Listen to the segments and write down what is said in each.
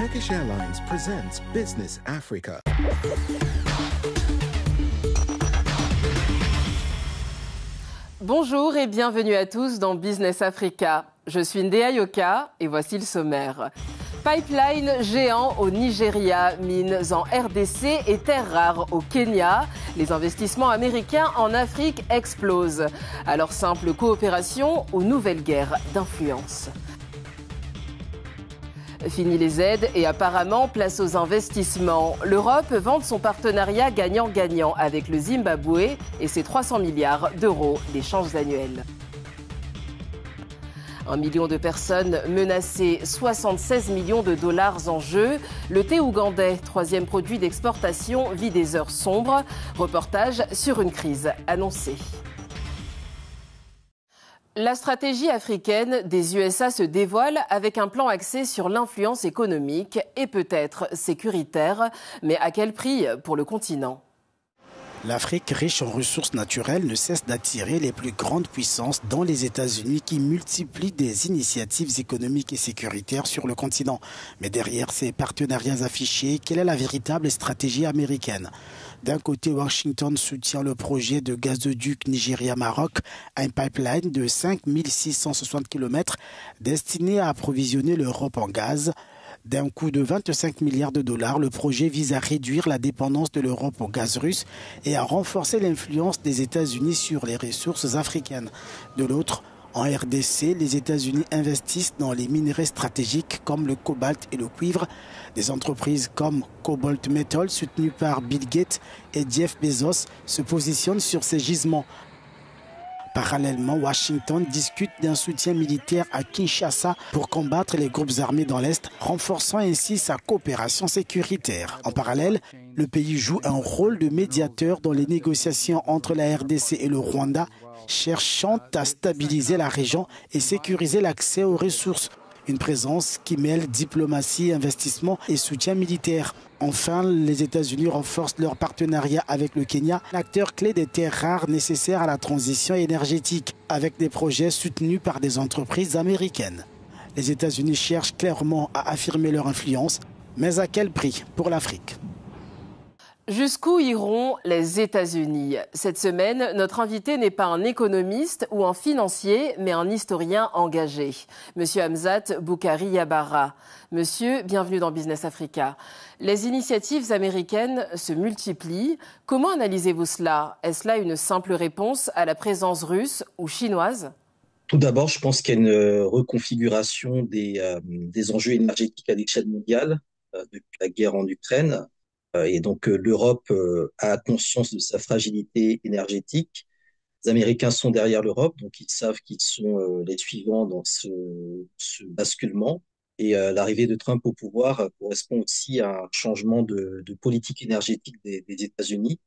Turkish Airlines presents Business Africa. Bonjour et bienvenue à tous dans Business Africa. Je suis Ndéa Yoka et voici le sommaire. Pipeline géant au Nigeria, mines en RDC et terres rares au Kenya. Les investissements américains en Afrique explosent. Alors simple coopération aux nouvelles guerres d'influence. Fini les aides et apparemment place aux investissements. L'Europe vante son partenariat gagnant-gagnant avec le Zimbabwe et ses 300 milliards d'euros d'échanges annuels. 1 million de personnes menacées, 76 millions de dollars en jeu. Le thé ougandais, troisième produit d'exportation, vit des heures sombres. Reportage sur une crise annoncée. La stratégie africaine des USA se dévoile avec un plan axé sur l'influence économique et peut-être sécuritaire. Mais à quel prix pour le continent ? L'Afrique, riche en ressources naturelles, ne cesse d'attirer les plus grandes puissances, dont les États-Unis, qui multiplient des initiatives économiques et sécuritaires sur le continent. Mais derrière ces partenariats affichés, quelle est la véritable stratégie américaine ? D'un côté, Washington soutient le projet de gazoduc Nigeria-Maroc, un pipeline de 5660 km destiné à approvisionner l'Europe en gaz. D'un coût de 25 milliards de dollars, le projet vise à réduire la dépendance de l'Europe au gaz russe et à renforcer l'influence des États-Unis sur les ressources africaines. De l'autre, en RDC, les États-Unis investissent dans les minerais stratégiques comme le cobalt et le cuivre. Des entreprises comme Cobalt Metal, soutenues par Bill Gates et Jeff Bezos, se positionnent sur ces gisements. Parallèlement, Washington discute d'un soutien militaire à Kinshasa pour combattre les groupes armés dans l'Est, renforçant ainsi sa coopération sécuritaire. En parallèle, le pays joue un rôle de médiateur dans les négociations entre la RDC et le Rwanda, cherchant à stabiliser la région et sécuriser l'accès aux ressources. Une présence qui mêle diplomatie, investissement et soutien militaire. Enfin, les États-Unis renforcent leur partenariat avec le Kenya, acteur clé des terres rares nécessaires à la transition énergétique, avec des projets soutenus par des entreprises américaines. Les États-Unis cherchent clairement à affirmer leur influence, mais à quel prix pour l'Afrique ? Jusqu'où iront les États-Unis ? Cette semaine, notre invité n'est pas un économiste ou un financier, mais un historien engagé. Monsieur Hamzat Boukari Yabara. Monsieur, bienvenue dans Business Africa. Les initiatives américaines se multiplient. Comment analysez-vous cela ? Est-ce là une simple réponse à la présence russe ou chinoise ? Tout d'abord, je pense qu'il y a une reconfiguration des enjeux énergétiques à l'échelle mondiale depuis la guerre en Ukraine. Et donc, l'Europe a conscience de sa fragilité énergétique. Les Américains sont derrière l'Europe, donc ils savent qu'ils sont les suivants dans ce basculement. Et l'arrivée de Trump au pouvoir correspond aussi à un changement de politique énergétique des États-Unis,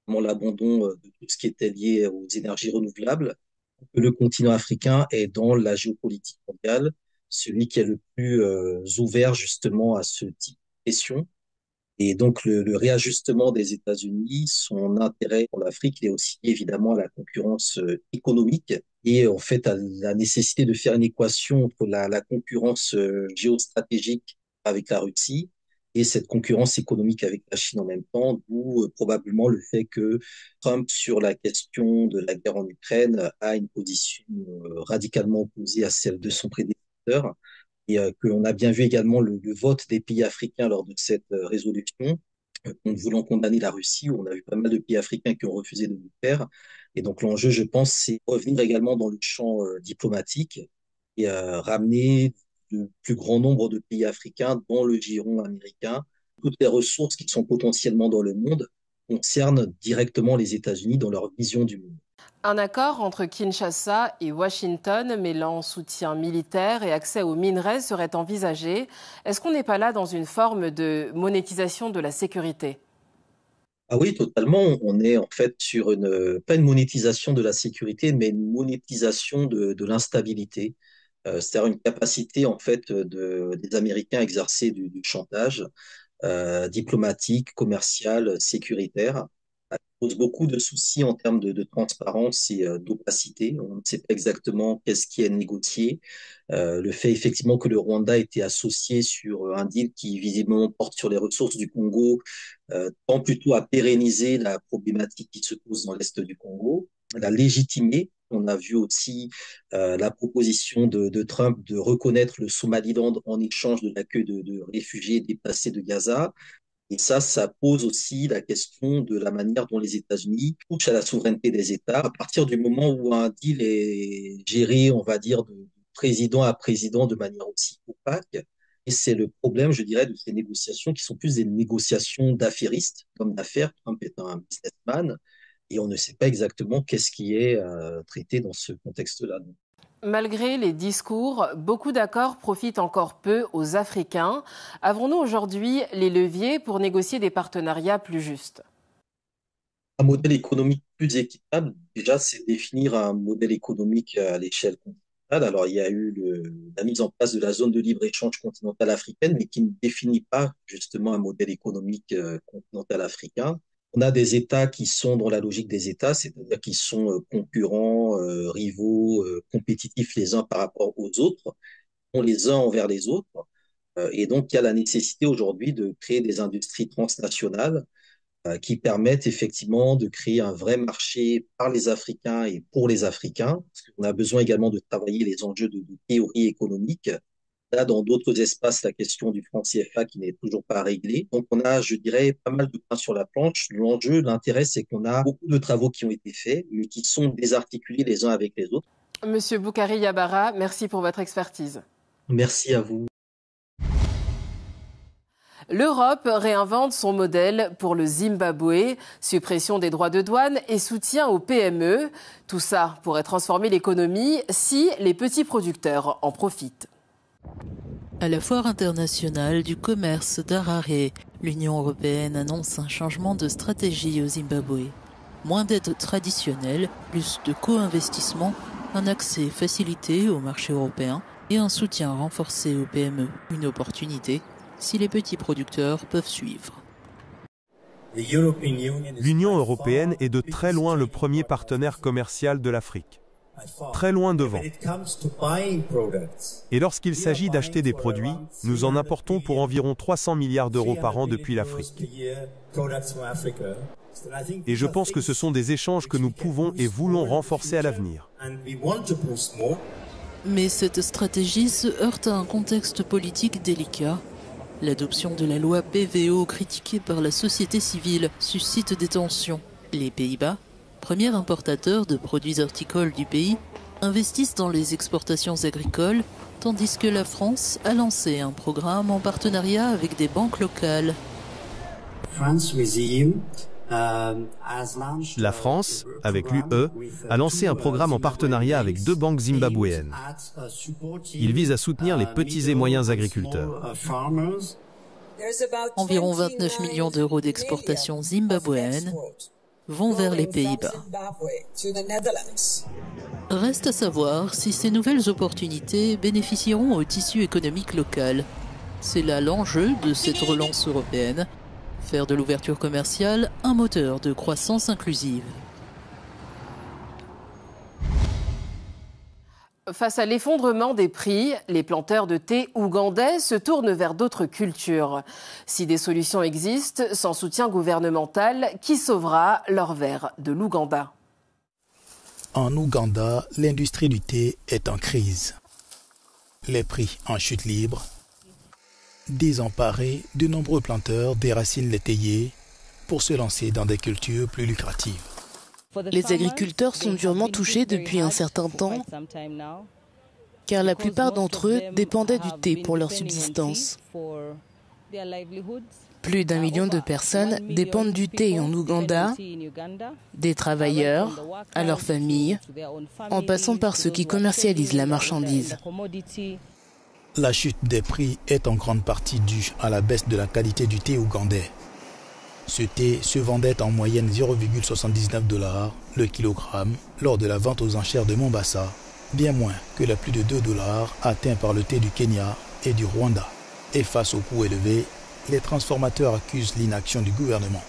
notamment l'abandon de tout ce qui était lié aux énergies renouvelables. Le continent africain est dans la géopolitique mondiale, celui qui est le plus ouvert justement à ce type de pression. Et donc, le réajustement des États-Unis, son intérêt pour l'Afrique, il est aussi évidemment à la concurrence économique et en fait à la nécessité de faire une équation entre la concurrence géostratégique avec la Russie et cette concurrence économique avec la Chine en même temps, d'où probablement le fait que Trump, sur la question de la guerre en Ukraine, a une position radicalement opposée à celle de son prédécesseur. Et qu'on a bien vu également le vote des pays africains lors de cette résolution, en voulant condamner la Russie, où on a vu pas mal de pays africains qui ont refusé de le faire. Et donc l'enjeu, je pense, c'est revenir également dans le champ diplomatique et ramener le plus grand nombre de pays africains dans le giron américain. Toutes les ressources qui sont potentiellement dans le monde concernent directement les États-Unis dans leur vision du monde. Un accord entre Kinshasa et Washington mêlant soutien militaire et accès aux minerais serait envisagé. Est-ce qu'on n'est pas là dans une forme de monétisation de la sécurité ? Ah oui, totalement. On est en fait sur pas une monétisation de la sécurité, mais une monétisation de l'instabilité. C'est-à-dire une capacité en fait des Américains à exercer du chantage diplomatique, commercial, sécuritaire. Ça pose beaucoup de soucis en termes de transparence et d'opacité. On ne sait pas exactement qu'est-ce qui est négocié. Le fait effectivement que le Rwanda était associé sur un deal qui visiblement porte sur les ressources du Congo tend plutôt à pérenniser la problématique qui se pose dans l'est du Congo, la légitimer. On a vu aussi la proposition de Trump de reconnaître le Somaliland en échange de l'accueil de réfugiés déplacés de Gaza. Et ça pose aussi la question de la manière dont les États-Unis touchent à la souveraineté des États à partir du moment où un deal est géré, on va dire, de président à président de manière aussi opaque. Et c'est le problème, je dirais, de ces négociations qui sont plus des négociations d'affairistes, comme d'affaires. Trump est un businessman et on ne sait pas exactement qu'est-ce qui est traité dans ce contexte-là. Malgré les discours, beaucoup d'accords profitent encore peu aux Africains. Avons-nous aujourd'hui les leviers pour négocier des partenariats plus justes? Un modèle économique plus équitable, déjà, c'est définir un modèle économique à l'échelle continentale. Alors, il y a eu la mise en place de la zone de libre-échange continentale africaine, mais qui ne définit pas justement un modèle économique continental africain. On a des États qui sont dans la logique des États, c'est-à-dire qui sont concurrents, rivaux, compétitifs les uns par rapport aux autres, les uns envers les autres. Et donc, il y a la nécessité aujourd'hui de créer des industries transnationales qui permettent effectivement de créer un vrai marché par les Africains et pour les Africains, parce qu'on a besoin également de travailler les enjeux de théorie économique. Là, dans d'autres espaces, la question du franc CFA qui n'est toujours pas réglée. Donc, on a, je dirais, pas mal de pain sur la planche. L'enjeu, l'intérêt, c'est qu'on a beaucoup de travaux qui ont été faits, mais qui sont désarticulés les uns avec les autres. Monsieur Boukari Yabara, merci pour votre expertise. Merci à vous. L'Europe réinvente son modèle pour le Zimbabwe, suppression des droits de douane et soutien aux PME. Tout ça pourrait transformer l'économie si les petits producteurs en profitent. À la foire internationale du commerce d'Harare, l'Union européenne annonce un changement de stratégie au Zimbabwe. Moins d'aide traditionnelle, plus de co-investissement, un accès facilité au marché européen et un soutien renforcé aux PME. Une opportunité si les petits producteurs peuvent suivre. L'Union européenne est de très loin le premier partenaire commercial de l'Afrique. Très loin devant. Et lorsqu'il s'agit d'acheter des produits, nous en importons pour environ 300 milliards d'euros par an depuis l'Afrique. Et je pense que ce sont des échanges que nous pouvons et voulons renforcer à l'avenir. Mais cette stratégie se heurte à un contexte politique délicat. L'adoption de la loi PVO critiquée par la société civile suscite des tensions. Les Pays-Bas, premier importateur de produits horticoles du pays, investissent dans les exportations agricoles, tandis que la France a lancé un programme en partenariat avec des banques locales. La France, avec l'UE, a lancé un programme en partenariat avec 2 banques zimbabwéennes. Il vise à soutenir les petits et moyens agriculteurs. Environ 29 millions d'euros d'exportations zimbabwéennes vont vers les Pays-Bas. Reste à savoir si ces nouvelles opportunités bénéficieront au tissu économique local. C'est là l'enjeu de cette relance européenne. Faire de l'ouverture commerciale un moteur de croissance inclusive. Face à l'effondrement des prix, les planteurs de thé ougandais se tournent vers d'autres cultures. Si des solutions existent, sans soutien gouvernemental, qui sauvera leur verre de l'Ouganda? En Ouganda, l'industrie du thé est en crise. Les prix en chute libre. Désemparés, de nombreux planteurs déracinent les théiers pour se lancer dans des cultures plus lucratives. Les agriculteurs sont durement touchés depuis un certain temps, car la plupart d'entre eux dépendaient du thé pour leur subsistance. Plus d'1 million de personnes dépendent du thé en Ouganda, des travailleurs, à leurs familles, en passant par ceux qui commercialisent la marchandise. La chute des prix est en grande partie due à la baisse de la qualité du thé ougandais. Ce thé se vendait en moyenne 0,79 $ le kilogramme lors de la vente aux enchères de Mombasa, bien moins que les plus de 2 $ atteints par le thé du Kenya et du Rwanda. Et face aux coûts élevés, les transformateurs accusent l'inaction du gouvernement.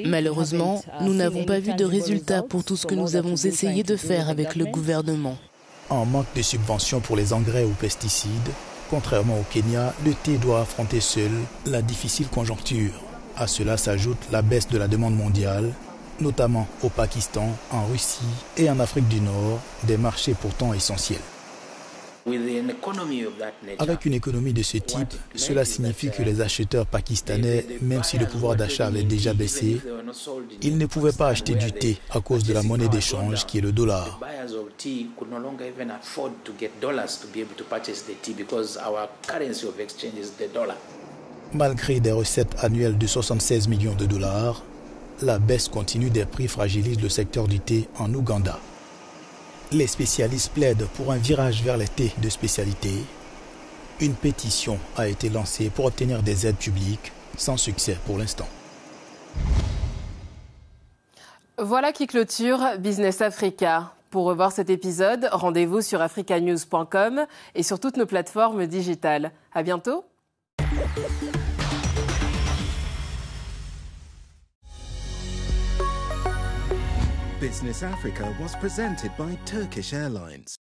Malheureusement, nous n'avons pas vu de résultats pour tout ce que nous avons essayé de faire avec le gouvernement. En manque de subventions pour les engrais ou pesticides, contrairement au Kenya, le thé doit affronter seul la difficile conjoncture. À cela s'ajoute la baisse de la demande mondiale, notamment au Pakistan, en Russie et en Afrique du Nord, des marchés pourtant essentiels. Avec une économie de ce type, cela signifie que les acheteurs pakistanais, même si le pouvoir d'achat avait déjà baissé, ils ne pouvaient pas acheter du thé à cause de la monnaie d'échange qui est le dollar. Malgré des recettes annuelles de 76 millions de dollars, la baisse continue des prix fragilise le secteur du thé en Ouganda. Les spécialistes plaident pour un virage vers les thés de spécialité. Une pétition a été lancée pour obtenir des aides publiques, sans succès pour l'instant. Voilà qui clôture Business Africa. Pour revoir cet épisode, rendez-vous sur africanews.com et sur toutes nos plateformes digitales. À bientôt. Business Africa was presented by Turkish Airlines.